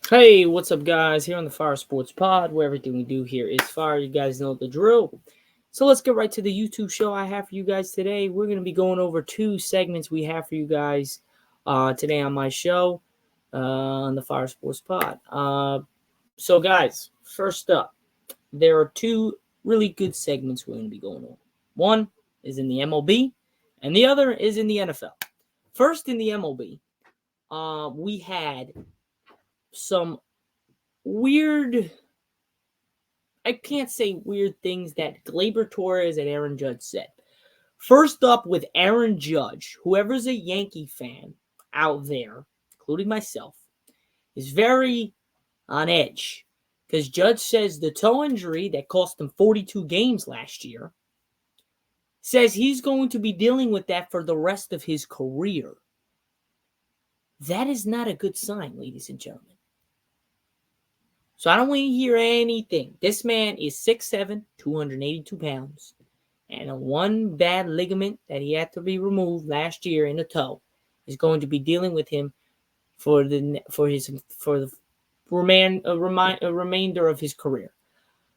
Hey, what's up, guys? Here on the Fire Sports Pod, where everything we do here is fire. You guys know the drill. So let's get right to the YouTube show I have for you guys today. We're going to be going over two segments we have for you guys today on my show on the Fire Sports Pod. So, guys, first up, there are two really good segments we're going to be going over. One is in the MLB, and the other is in the NFL. First, in the MLB, we had some weird, I can't say weird things that Gleyber Torres and Aaron Judge said. First up with Aaron Judge, whoever's a Yankee fan out there, including myself, is very on edge because Judge says the toe injury that cost him 42 games last year says he's going to be dealing with that for the rest of his career. That is not a good sign, ladies and gentlemen. So I don't want to hear anything. This man is 6'7", 282 pounds. And one bad ligament that he had to be removed last year in the toe is going to be dealing with him for the remainder of his career.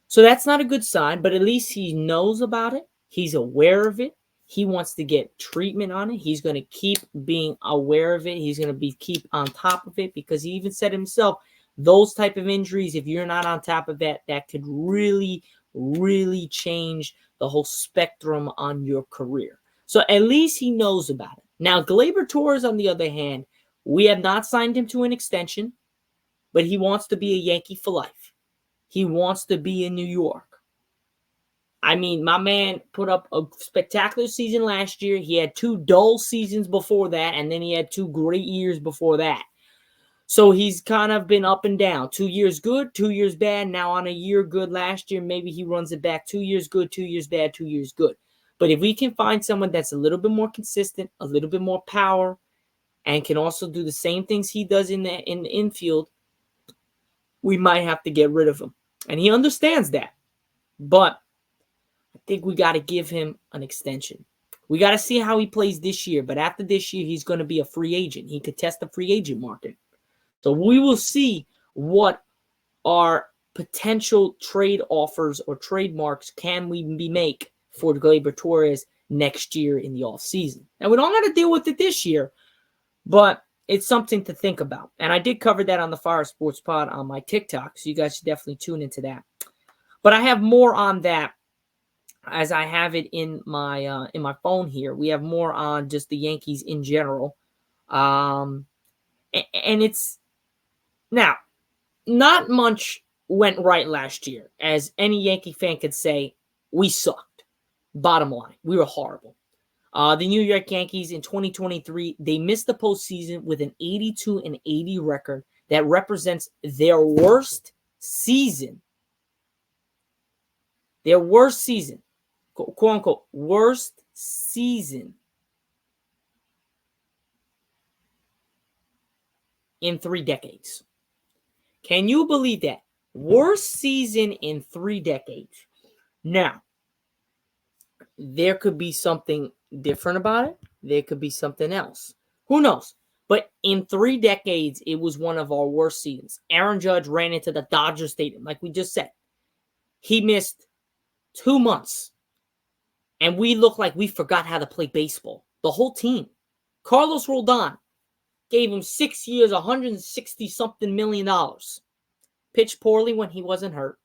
So that's not a good sign, but at least he knows about it. He's aware of it. He wants to get treatment on it. He's going to keep being aware of it. He's going to keep on top of it because he even said himself, those type of injuries, if you're not on top of that could really, really change the whole spectrum on your career. So at least he knows about it. Now, Gleyber Torres, on the other hand, we have not signed him to an extension, but he wants to be a Yankee for life. He wants to be in New York. I mean, my man put up a spectacular season last year. He had two dull seasons before that, and then he had two great years before that. So he's kind of been up and down. 2 years good, 2 years bad. Now on a year good last year, maybe he runs it back. 2 years good, 2 years bad, 2 years good. But if we can find someone that's a little bit more consistent, a little bit more power, and can also do the same things he does in the infield, we might have to get rid of him. And he understands that. But I think we got to give him an extension. We got to see how he plays this year. But after this year, he's going to be a free agent. He could test the free agent market. So we will see what our potential trade offers or trademarks can we make for Gleyber Torres next year in the offseason. Now, we don't have to deal with it this year, but it's something to think about. And I did cover that on the Fire Sports Pod on my TikTok, so you guys should definitely tune into that. But I have more on that as I have it in my phone here. We have more on just the Yankees in general. And it's... Now, not much went right last year. As any Yankee fan could say, we sucked. Bottom line, we were horrible. The New York Yankees in 2023, they missed the postseason with an 82-80 record that represents their worst season. Their worst season. Quote unquote, worst season in 3 decades. Can you believe that? Worst season in 3 decades. Now, there could be something different about it. There could be something else. Who knows? But in 3 decades, it was one of our worst seasons. Aaron Judge ran into the Dodger Stadium, like we just said. He missed 2 months. And we looked like we forgot how to play baseball. The whole team. Carlos Rodon gave him 6 years, $160-something million. Pitched poorly when he wasn't hurt,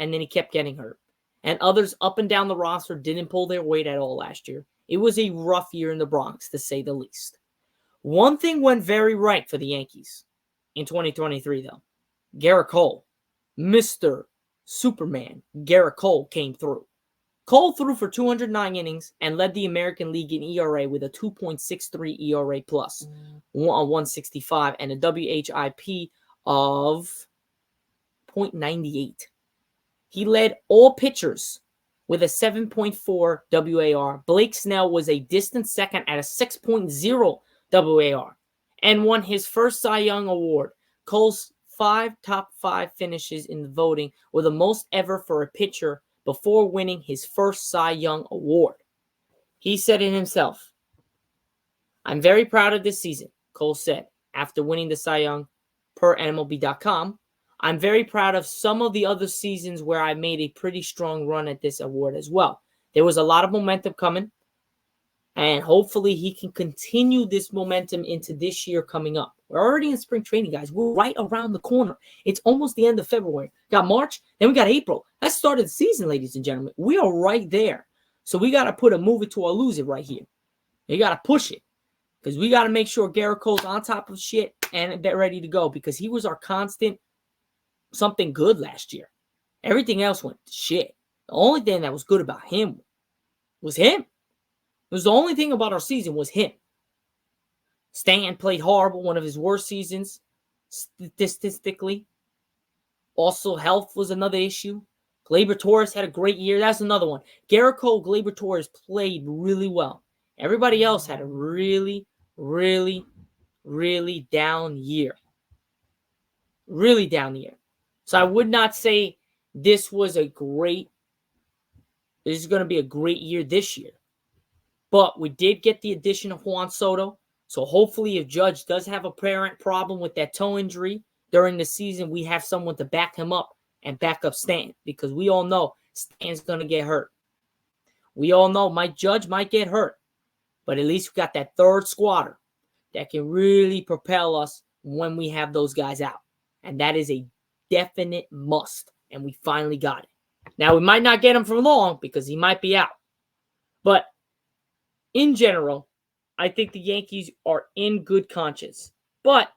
and then he kept getting hurt. And others up and down the roster didn't pull their weight at all last year. It was a rough year in the Bronx, to say the least. One thing went very right for the Yankees in 2023, though. Gerrit Cole, Mr. Superman, Gerrit Cole came through. Cole threw for 209 innings and led the American League in ERA with a 2.63 ERA plus, 165, and a WHIP of 0.98. He led all pitchers with a 7.4 WAR. Blake Snell was a distant second at a 6.0 WAR and won his first Cy Young Award. Cole's 5 top 5 finishes in the voting were the most ever for a pitcher before winning his first Cy Young Award. He said it himself. I'm very proud of this season, Cole said, after winning the Cy Young per MLB.com. I'm very proud of some of the other seasons where I made a pretty strong run at this award as well. There was a lot of momentum coming, and hopefully he can continue this momentum into this year coming up. We're already in spring training, guys. We're right around the corner. It's almost the end of February. Got March, then we got April. That's the start of the season, ladies and gentlemen. We are right there. So we got to put a move it to or lose it right here. You got to push it, because we got to make sure Garrett Cole's on top of shit and they're ready to go, because he was our constant something good last year. Everything else went to shit. The only thing that was good about him was him. It was the only thing about our season was him. Stanton played horrible, one of his worst seasons statistically. Also, health was another issue. Gleyber Torres had a great year. That's another one. Garrett Cole, Gleyber Torres played really well. Everybody else had a really, really, really down year. Really down year. So I would not say this is going to be a great year this year. But we did get the addition of Juan Soto. So hopefully if Judge does have a apparent problem with that toe injury during the season, we have someone to back him up and back up Stanton. Because we all know Stanton's going to get hurt. We all know Judge might get hurt. But at least we got that third squatter that can really propel us when we have those guys out. And that is a definite must. And we finally got it. Now, we might not get him for long because he might be out. But in general, I think the Yankees are in good conscience. But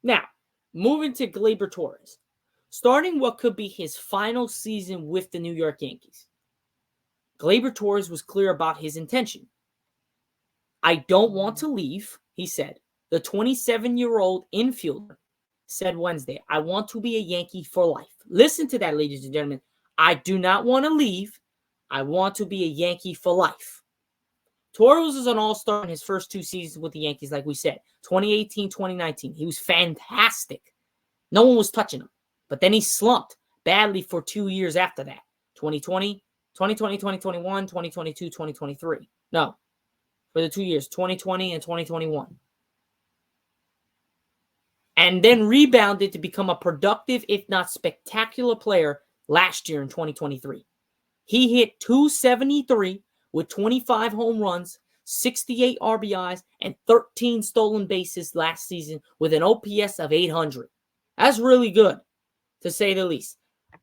now, moving to Gleyber Torres. Starting what could be his final season with the New York Yankees. Gleyber Torres was clear about his intention. I don't want to leave, he said. The 27-year-old infielder said Wednesday, I want to be a Yankee for life. Listen to that, ladies and gentlemen. I do not want to leave. I want to be a Yankee for life. Torres was an all-star in his first two seasons with the Yankees, like we said. 2018, 2019. He was fantastic. No one was touching him. But then he slumped badly for 2 years after that. 2020, 2021, 2022, 2023. No, for the 2 years, 2020 and 2021. And then rebounded to become a productive, if not spectacular player last year in 2023. He hit .273 with 25 home runs, 68 RBIs, and 13 stolen bases last season with an OPS of 800. That's really good, to say the least.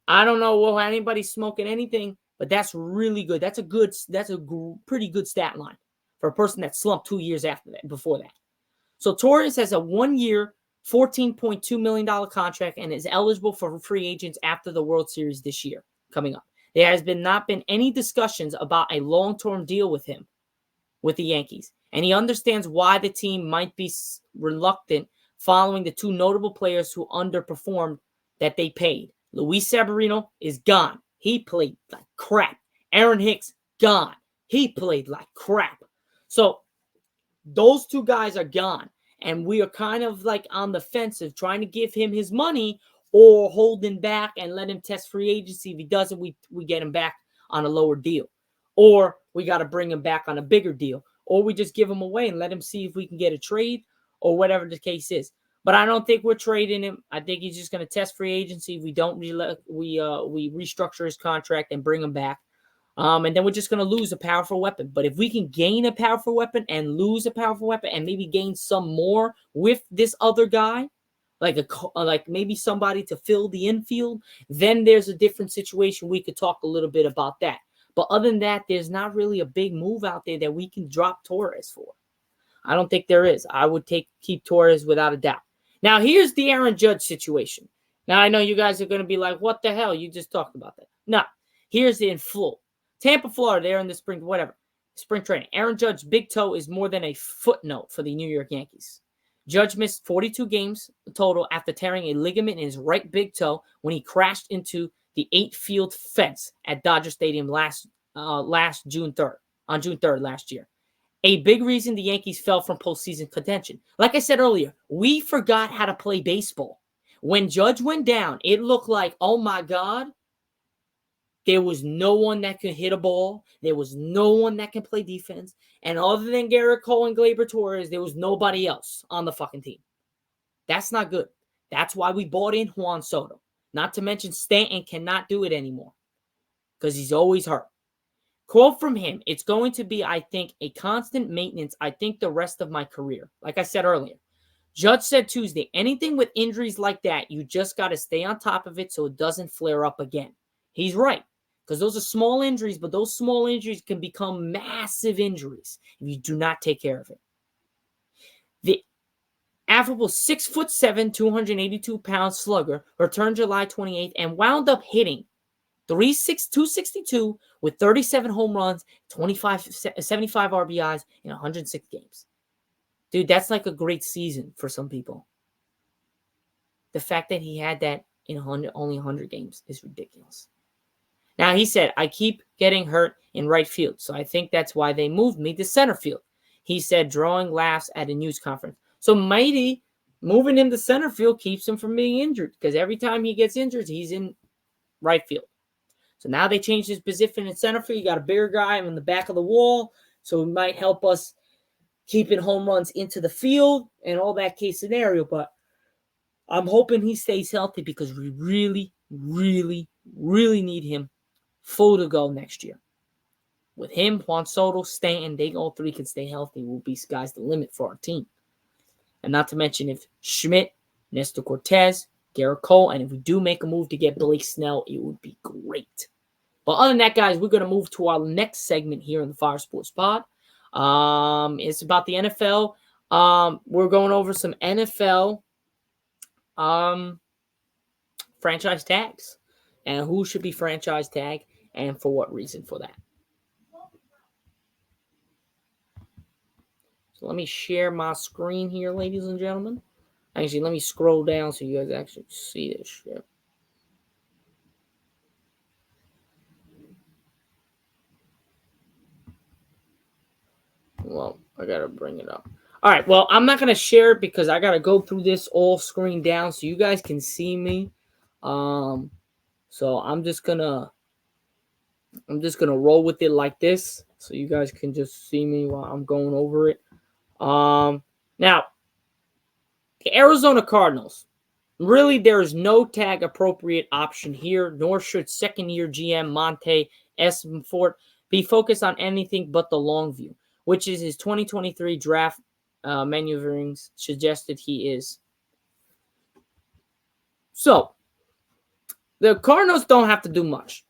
I don't know what anybody's smoking anything, but that's really good. That's a pretty good stat line for a person that slumped 2 years before that. So Torres has a 1 year, $14.2 million contract and is eligible for free agents after the World Series this year coming up. There has not been any discussions about a long-term deal with him, with the Yankees. And he understands why the team might be reluctant following the two notable players who underperformed that they paid. Luis Severino is gone. He played like crap. Aaron Hicks, gone. He played like crap. So those two guys are gone. And we are kind of like on the fence of trying to give him his money or holding back and let him test free agency. If he doesn't, we get him back on a lower deal. Or we got to bring him back on a bigger deal. Or we just give him away and let him see if we can get a trade or whatever the case is. But I don't think we're trading him. I think he's just going to test free agency. If we don't, we restructure his contract and bring him back. And then we're just going to lose a powerful weapon. But if we can gain a powerful weapon and lose a powerful weapon and maybe gain some more with this other guy, like maybe somebody to fill the infield, then there's a different situation. We could talk a little bit about that. But other than that, there's not really a big move out there that we can drop Torres for. I don't think there is. I would keep Torres without a doubt. Now, here's the Aaron Judge situation. Now, I know you guys are going to be like, what the hell? You just talked about that. No, here's the in full. Tampa, Florida, they're in the spring training. Aaron Judge's big toe is more than a footnote for the New York Yankees. Judge missed 42 games total after tearing a ligament in his right big toe when he crashed into the 8-field fence at Dodger Stadium on June 3rd last year. A big reason the Yankees fell from postseason contention. Like I said earlier, we forgot how to play baseball. When Judge went down, it looked like, oh my God, there was no one that could hit a ball. There was no one that can play defense. And other than Garrett Cole and Gleyber Torres, there was nobody else on the fucking team. That's not good. That's why we bought in Juan Soto. Not to mention Stanton cannot do it anymore because he's always hurt. Quote from him, it's going to be, I think, a constant maintenance, I think, the rest of my career. Like I said earlier, Judge said Tuesday, anything with injuries like that, you just got to stay on top of it so it doesn't flare up again. He's right, because those are small injuries, but those small injuries can become massive injuries if you do not take care of it. The affable 6'7", 282-pound slugger returned July 28th and wound up hitting 262 with 37 home runs, 75 RBIs in 106 games. Dude, that's like a great season for some people. The fact that he had that in only 100 games is ridiculous. Now, he said, I keep getting hurt in right field, so I think that's why they moved me to center field. He said, drawing laughs at a news conference. So maybe moving him to center field keeps him from being injured, because every time he gets injured, he's in right field. So now they changed his position in center field. You got a bigger guy in the back of the wall, so it might help us keeping home runs into the field and all that case scenario. But I'm hoping he stays healthy because we really, really, really need him full to go next year. With him, Juan Soto, Stanton, they all three can stay healthy. Will be sky's the limit for our team. And not to mention if Schmidt, Nestor Cortez, Garrett Cole, and if we do make a move to get Blake Snell, it would be great. But other than that, guys, we're going to move to our next segment here in the Fire Sports Pod. It's about the NFL. We're going over some NFL franchise tags and who should be franchise tagged and for what reason for that. So let me share my screen here, ladies and gentlemen. Actually, let me scroll down so you guys actually see this shit. Well, I got to bring it up. All right, well, I'm not going to share it because I got to go through this all screen down so you guys can see me. So I'm just going to roll with it like this so you guys can just see me while I'm going over it. Now, the Arizona Cardinals. Really, there is no tag appropriate option here, nor should second-year GM Monte Esmfort be focused on anything but the long view, which is his 2023 draft maneuverings suggested he is. So, the Cardinals don't have to do much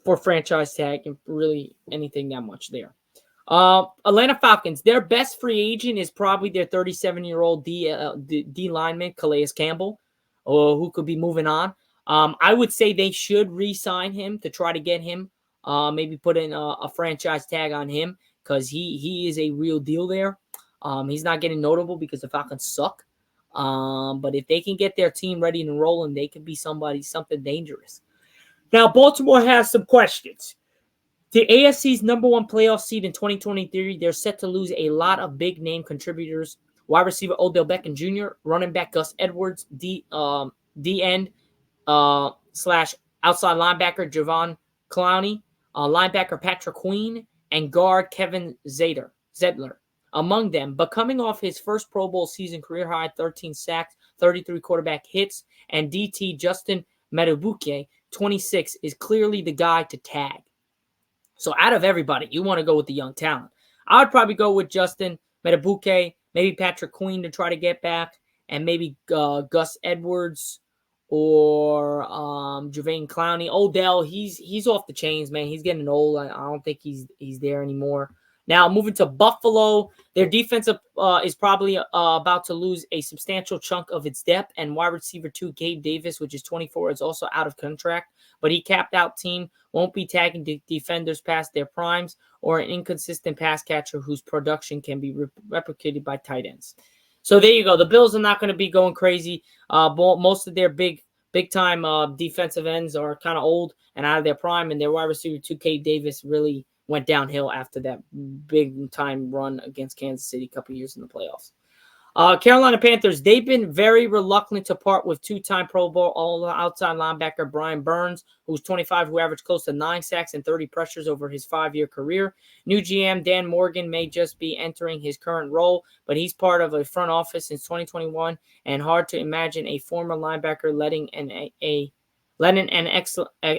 for franchise tag and really anything that much there. Atlanta Falcons, their best free agent is probably their 37-year-old D lineman, Calais Campbell, who could be moving on. I would say they should re-sign him to try to get him, maybe put in a franchise tag on him because he is a real deal there. He's not getting notable because the Falcons suck. But if they can get their team ready and rolling, they could be something dangerous. Now, Baltimore has some questions. The AFC's number one playoff seed in 2023, they're set to lose a lot of big-name contributors. Wide receiver Odell Beckham Jr., running back Gus Edwards, D-end / outside linebacker Javon Clowney, linebacker Patrick Queen, and guard Kevin Zedler. Among them, but coming off his first Pro Bowl season, career-high 13 sacks, 33 quarterback hits, and DT Justin Madubuike, 26, is clearly the guy to tag. So out of everybody, you want to go with the young talent. I would probably go with Justin Madubuike, maybe Patrick Queen to try to get back, and maybe Gus Edwards or Javon Clowney. Odell, he's off the chains, man. He's getting old. I don't think he's there anymore. Now, moving to Buffalo, their defense is probably about to lose a substantial chunk of its depth, and wide receiver 2, Gabe Davis, which is 24, is also out of contract, but he capped out team, won't be tagging defenders past their primes, or an inconsistent pass catcher whose production can be replicated by tight ends. So there you go. The Bills are not going to be going crazy. Most of their big-time defensive ends are kind of old and out of their prime, and their wide receiver 2, Gabe Davis, really went downhill after that big-time run against Kansas City a couple years in the playoffs. Carolina Panthers, they've been very reluctant to part with two-time Pro Bowl all-outside linebacker Brian Burns, who's 25, who averaged close to 9 sacks and 30 pressures over his 5-year career. New GM Dan Morgan may just be entering his current role, but he's part of a front office since 2021, and hard to imagine a former linebacker letting an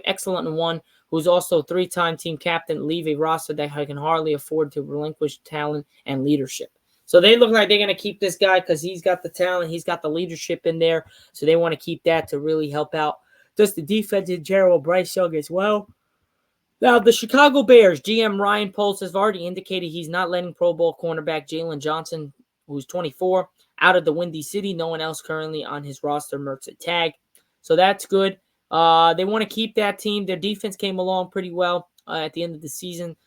excellent one who's also 3-time team captain leave a roster that can hardly afford to relinquish talent and leadership. So they look like they're going to keep this guy because he's got the talent, he's got the leadership in there. So they want to keep that to really help out just the defense in general, Bryce Young as well. Now, the Chicago Bears, GM Ryan Poles has already indicated he's not letting Pro Bowl cornerback Jalen Johnson, who's 24, out of the Windy City. No one else currently on his roster mercs a tag. So that's good. They want to keep that team. Their defense came along pretty well at the end of the season.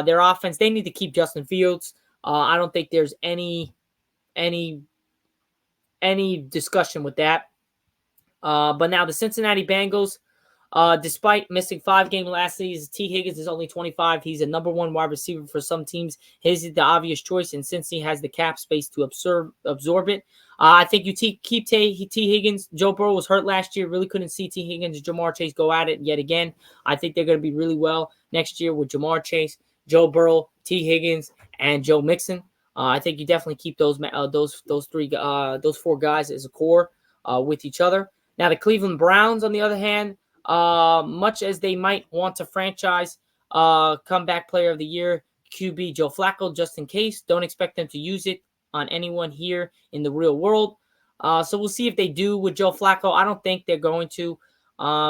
Their offense, they need to keep Justin Fields. I don't think there's any discussion with that. But now the Cincinnati Bengals, despite missing 5 games last season, T. Higgins is only 25. He's a number 1 wide receiver for some teams. His is the obvious choice, and since he has the cap space to absorb it, I think you keep T. Higgins. Joe Burrow was hurt last year. Really couldn't see T. Higgins and Jamar Chase go at it yet again. I think they're going to be really well next year with Jamar Chase, Joe Burrow, T. Higgins, and Joe Mixon. I think you definitely keep those 4 guys as a core with each other. Now the Cleveland Browns, on the other hand, much as they might want to franchise comeback player of the year QB Joe Flacco, just in case, don't expect them to use it on anyone here in the real world. So we'll see if they do with Joe Flacco. I don't think they're going to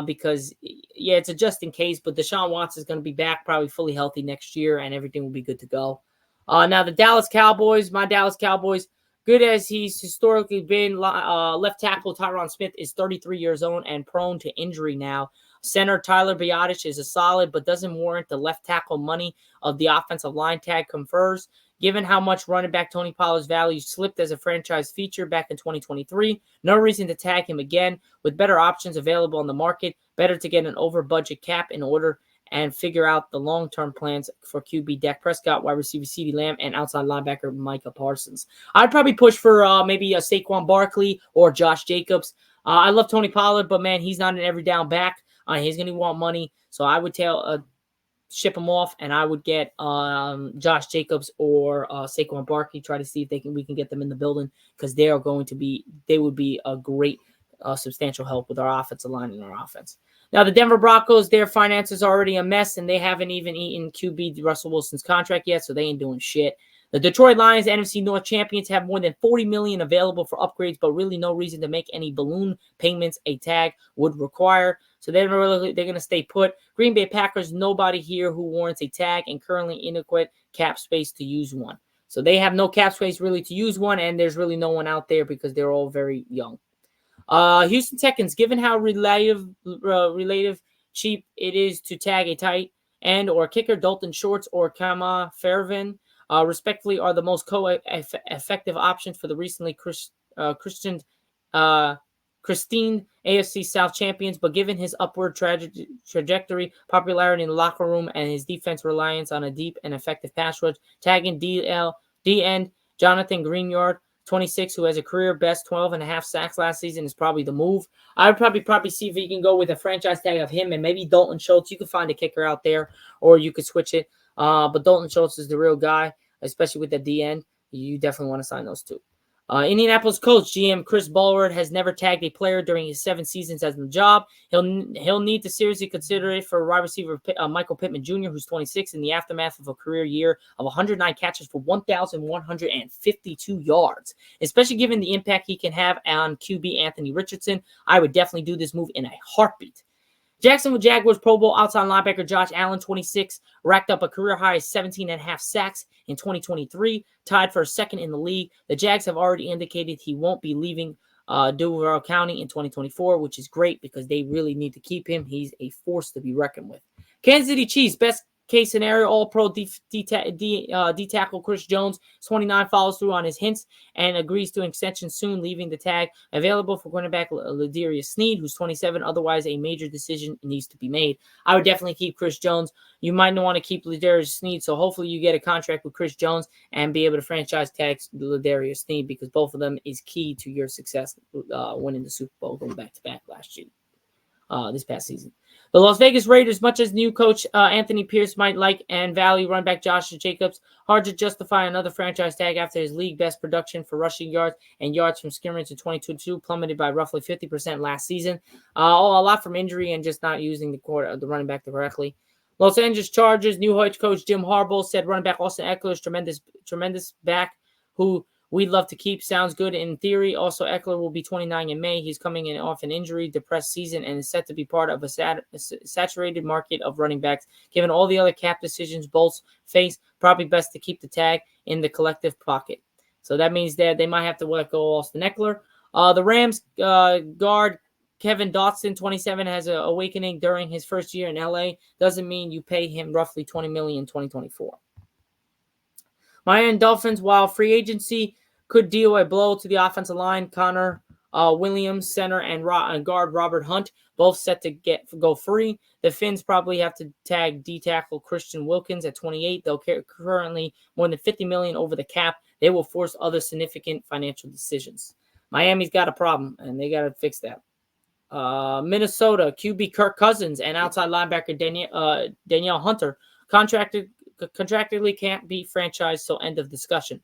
because, yeah, it's a just in case, but Deshaun Watson is going to be back probably fully healthy next year, and everything will be good to go. Now the Dallas Cowboys, my Dallas Cowboys, good as he's historically been, left tackle Tyron Smith is 33 years old and prone to injury now. Center Tyler Biadasz is a solid, but doesn't warrant the left tackle money of the offensive line tag confers. Given how much running back Tony Pollard's value slipped as a franchise feature back in 2023, no reason to tag him again. With better options available on the market, better to get an over-budget cap in order and figure out the long-term plans for QB Dak Prescott, wide receiver CeeDee Lamb, and outside linebacker Micah Parsons. I'd probably push for maybe a Saquon Barkley or Josh Jacobs. I love Tony Pollard, but, man, he's not an every down back. He's going to want money, so I would ship him off, and I would get Josh Jacobs or Saquon Barkley, try to see if we can get them in the building, because they would be a great substantial help with our offensive line and our offense. Now, the Denver Broncos, their finances are already a mess, and they haven't even eaten QB Russell Wilson's contract yet, so they ain't doing shit. The Detroit Lions, NFC North champions, have more than $40 million available for upgrades, but really no reason to make any balloon payments a tag would require. So they're going to stay put. Green Bay Packers, nobody here who warrants a tag and currently inadequate cap space to use one. So they have no cap space really to use one, and there's really no one out there because they're all very young. Houston Texans, given how relative cheap it is to tag a tight end or kicker, Dalton Schultz or Kama Fairvin, respectively, are the most effective options for the recently christened AFC South champions. But given his upward trajectory, popularity in the locker room, and his defense reliance on a deep and effective pass rush, tagging D-end Jonathan Greenyard, 26, who has a career best 12.5 sacks last season, is probably the move. I would probably see if you can go with a franchise tag of him and maybe Dalton Schultz. You could find a kicker out there, or you could switch it. But Dalton Schultz is the real guy, especially with the D end. You definitely want to sign those two. Indianapolis coach GM Chris Ballard has never tagged a player during his 7 seasons as the job. He'll need to seriously consider it for wide receiver Michael Pittman Jr., who's 26, in the aftermath of a career year of 109 catches for 1,152 yards. Especially given the impact he can have on QB Anthony Richardson, I would definitely do this move in a heartbeat. Jacksonville Jaguars Pro Bowl outside linebacker Josh Allen, 26, racked up a career-high 17.5 sacks in 2023, tied for second in the league. The Jags have already indicated he won't be leaving Duval County in 2024, which is great because they really need to keep him. He's a force to be reckoned with. Kansas City Chiefs, best case scenario, All-Pro D-tackle Chris Jones, 29, follows through on his hints and agrees to an extension soon, leaving the tag available for cornerback Ladarius Sneed, who's 27. Otherwise, a major decision needs to be made. I would definitely keep Chris Jones. You might not want to keep Ladarius Sneed, so hopefully you get a contract with Chris Jones and be able to franchise tag Ladarius Sneed, because both of them is key to your success winning the Super Bowl going back-to-back last year. This past season. The Las Vegas Raiders, much as new coach Anthony Pierce might like and value running back Josh Jacobs, hard to justify another franchise tag after his league best production for rushing yards and yards from scrimmage in 2022 plummeted by roughly 50% last season. A lot from injury and just not using the running back correctly. Los Angeles Chargers, new head coach Jim Harbaugh said running back Austin Eckler is tremendous back who we'd love to keep. Sounds good in theory. Also, Eckler will be 29 in May. He's coming in off an injury-depressed season and is set to be part of a saturated market of running backs. Given all the other cap decisions Bolts face, probably best to keep the tag in the collective pocket. So that means that they might have to let go Austin Eckler. The Rams guard Kevin Dotson, 27, has an awakening during his first year in LA. Doesn't mean you pay him roughly $20 million in 2024. Miami Dolphins, while free agency could deal a blow to the offensive line, Connor Williams, center, and guard Robert Hunt, both set to go free. The Finns probably have to tag D-tackle Christian Wilkins at 28. They'll currently more than $50 million over the cap. They will force other significant financial decisions. Miami's got a problem, and they got to fix that. Minnesota, QB Kirk Cousins and outside linebacker Danielle Hunter contractually can't be franchised, so end of discussion.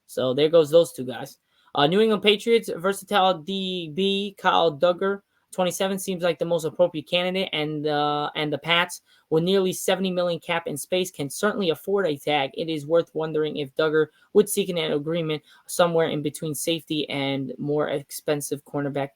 So there goes those two guys. New England Patriots, versatile DB Kyle Duggar, 27, seems like the most appropriate candidate, and the Pats, with nearly $70 million cap in space, can certainly afford a tag. It is worth wondering if Duggar would seek an agreement somewhere in between safety and more expensive cornerback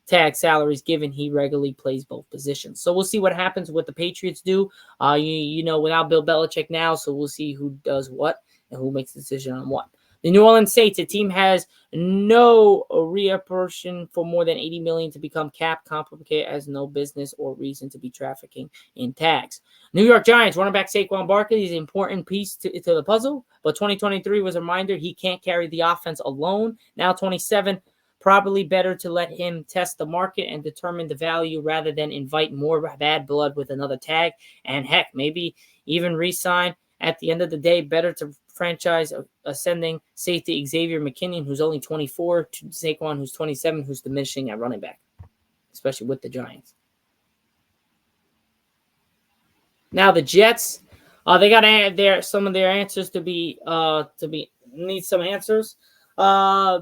tag salaries, given he regularly plays both positions. So we'll see what happens, what the Patriots do. Without Bill Belichick now, so we'll see who does what and who makes the decision on what. The New Orleans Saints, a team has no reapportion for more than $80 million to become cap complicated, as no business or reason to be trafficking in tags. New York Giants, running back Saquon Barkley is an important piece to the puzzle, but 2023 was a reminder he can't carry the offense alone. Now 27, probably better to let him test the market and determine the value rather than invite more bad blood with another tag. And heck, maybe even re-sign. At the end of the day, better to franchise ascending safety Xavier McKinney, who's only 24, to Saquon, who's 27, who's diminishing at running back, especially with the Giants. Now the Jets, they got some of their answers to need some answers.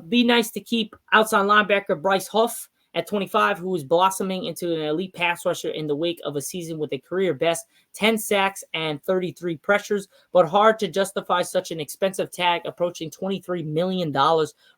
Be nice to keep outside linebacker Bryce Huff at 25, who is blossoming into an elite pass rusher in the wake of a season with a career best 10 sacks and 33 pressures, but hard to justify such an expensive tag approaching $23 million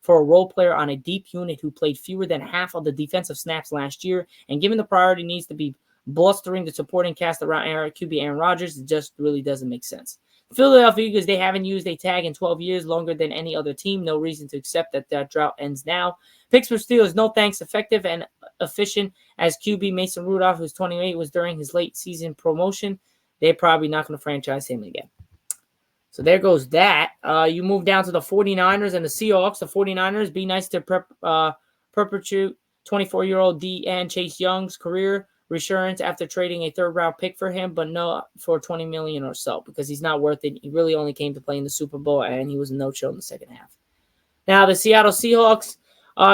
for a role player on a deep unit who played fewer than half of the defensive snaps last year. And given the priority needs to be blustering the supporting cast around QB Aaron Rodgers, it just really doesn't make sense. Philadelphia Eagles, they haven't used a tag in 12 years, longer than any other team. No reason to accept that drought ends now. Pittsburgh Steelers, no thanks. Effective and efficient as QB Mason Rudolph, who's 28, was during his late season promotion. They're probably not going to franchise him again. So there goes that. You move down to the 49ers and the Seahawks. The 49ers, be nice to perpetuate 24-year-old DN Chase Young's career reassurance after trading a third-round pick for him, but no for $20 million or so, because he's not worth it. He really only came to play in the Super Bowl, and he was a no-show in the second half. Now, the Seattle Seahawks,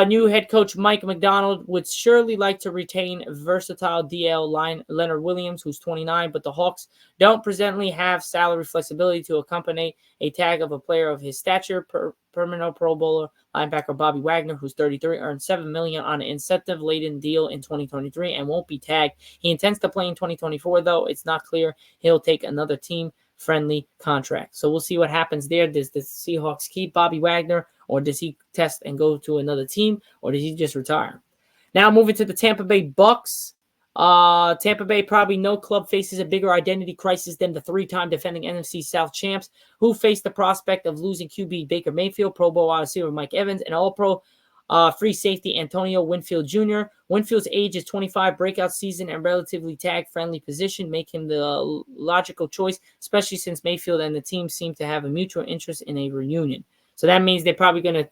new head coach Mike McDonald would surely like to retain versatile DL Leonard Williams, who's 29, but the Hawks don't presently have salary flexibility to accompany a tag of a player of his stature. Permanent Pro Bowler linebacker Bobby Wagner, who's 33, earned $7 million on an incentive-laden deal in 2023 and won't be tagged. He intends to play in 2024, though. It's not clear he'll take another team-friendly contract. So we'll see what happens there. Does the Seahawks keep Bobby Wagner, or does he test and go to another team, or does he just retire? Now moving to the Tampa Bay Bucks. Tampa Bay, probably no club faces a bigger identity crisis than the three-time defending NFC South champs, who face the prospect of losing QB Baker Mayfield, Pro Bowl wide receiver Mike Evans, and All-Pro Free safety Antonio Winfield Jr. Winfield's age is 25, breakout season, and relatively tag-friendly position make him the logical choice, especially since Mayfield and the team seem to have a mutual interest in a reunion. So that means they're probably gonna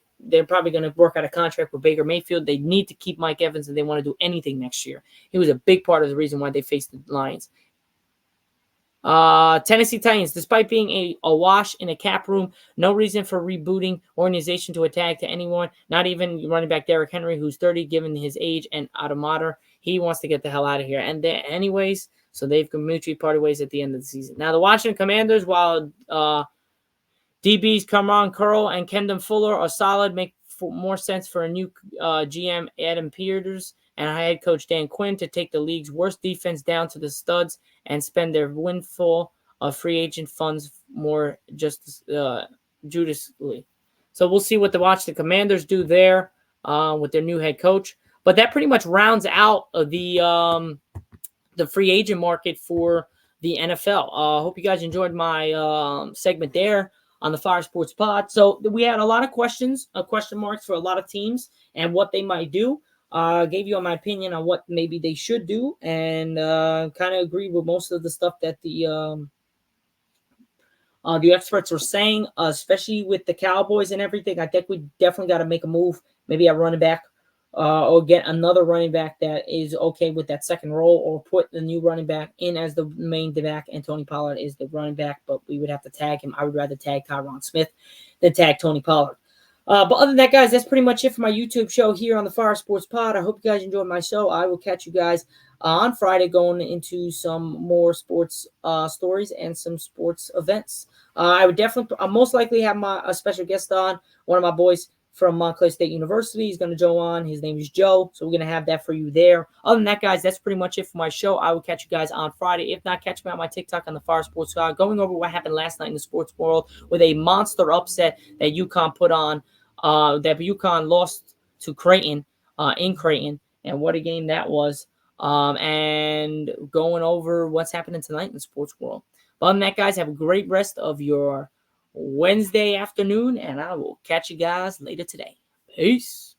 work out a contract with Baker Mayfield. They need to keep Mike Evans, and they want to do anything next year. He was a big part of the reason why they faced the Lions. Tennessee Titans, despite being a wash in a cap room, no reason for rebooting organization to attack to anyone, not even running back Derrick Henry, who's 30, given his age and automata. He wants to get the hell out of here. And anyways, so they've mutually parted ways at the end of the season. Now, the Washington Commanders, while DBs Cameron Curl and Kendon Fuller are solid, make more sense for a new GM Adam Peters and head coach Dan Quinn to take the league's worst defense down to the studs and spend their windfall of free agent funds more judiciously. So we'll see what the Commanders do there with their new head coach. But that pretty much rounds out the free agent market for the NFL. I hope you guys enjoyed my segment there on the Fire Sports Pod. So we had a lot of question marks for a lot of teams and what they might do. Gave you my opinion on what maybe they should do, and kind of agree with most of the stuff that the experts are saying, especially with the Cowboys and everything. I think we definitely got to make a move, maybe a running back, or get another running back that is okay with that second role, or put the new running back in as the main back, and Tony Pollard is the running back, but we would have to tag him. I would rather tag Tyron Smith than tag Tony Pollard. But other than that, guys, that's pretty much it for my YouTube show here on the Fire Sports Pod. I hope you guys enjoyed my show. I will catch you guys on Friday going into some more sports stories and some sports events. I would definitely, I'll most likely have a special guest on, one of my boys from Montclair State University. He's going to go on. His name is Joe. So we're going to have that for you there. Other than that, guys, that's pretty much it for my show. I will catch you guys on Friday. If not, catch me on my TikTok on the Fire Sports Pod, going over what happened last night in the sports world with a monster upset that UConn put on. That UConn lost to Creighton in Creighton, and what a game that was. And going over what's happening tonight in the sports world. But other than that, guys, have a great rest of your Wednesday afternoon, and I will catch you guys later today. Peace.